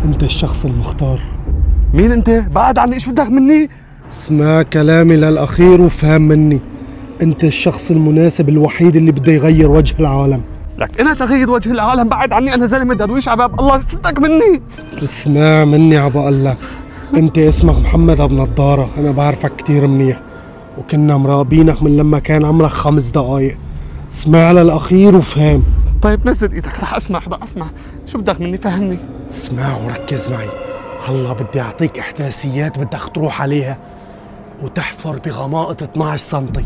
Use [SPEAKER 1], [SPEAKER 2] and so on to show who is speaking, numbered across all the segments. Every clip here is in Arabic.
[SPEAKER 1] انت الشخص المختار.
[SPEAKER 2] مين انت؟ بعد عني، ايش بدك مني؟
[SPEAKER 1] اسمع كلامي للأخير وفهم مني. انت الشخص المناسب الوحيد اللي بده يغير وجه العالم.
[SPEAKER 2] لك انا تغير وجه العالم؟ بعد عني، انا زلمه درويش عباب الله، شو بدك مني؟
[SPEAKER 1] اسمع مني عبقول لك، انت اسمك محمد ابو نضاره، انا بعرفك كتير منيح وكنا مراقبينك من لما كان عمرك 5 دقايق. اسمع للأخير وفهم.
[SPEAKER 2] طيب نزل ايدك، رح اسمع شو بدك مني؟ فهمني.
[SPEAKER 1] اسمع وركز معي. هلا بدي اعطيك احداثيات بدك تروح عليها وتحفر بغمائط 12 سنتي.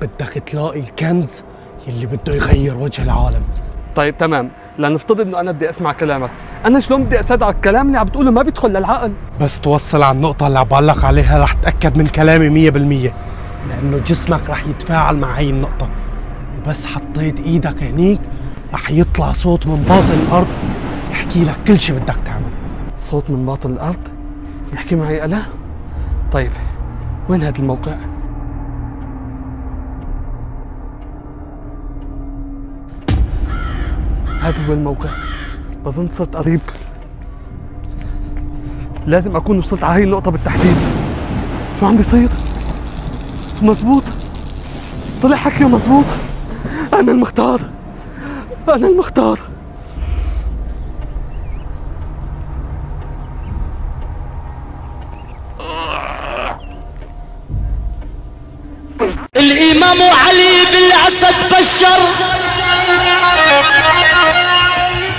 [SPEAKER 1] بدك تلاقي الكنز يلي بده يغير وجه العالم.
[SPEAKER 2] طيب تمام، لنفترض انه انا بدي اسمع كلامك، انا شلون بدي اصدق الكلام اللي عم بتقوله؟ ما بيدخل للعقل.
[SPEAKER 1] بس توصل على النقطة اللي عم بعلق عليها رح تأكد من كلامي 100%، لأنه جسمك رح يتفاعل مع هاي النقطة، وبس حطيت ايدك هنيك رح يطلع صوت من باطن الأرض يحكي لك كل شي بدك تعمل.
[SPEAKER 2] صوت من باطن الأرض يحكي معي أنا؟ طيب وين هذا الموقع؟ هذا هو الموقع، بظن صرت قريب، لازم أكون وصلت على هاي النقطة بالتحديد. شو عم بيصير؟ مزبوط، طلع حكيه مزبوط، أنا المختار، أنا المختار.
[SPEAKER 3] الإمام علي بالأسد بشر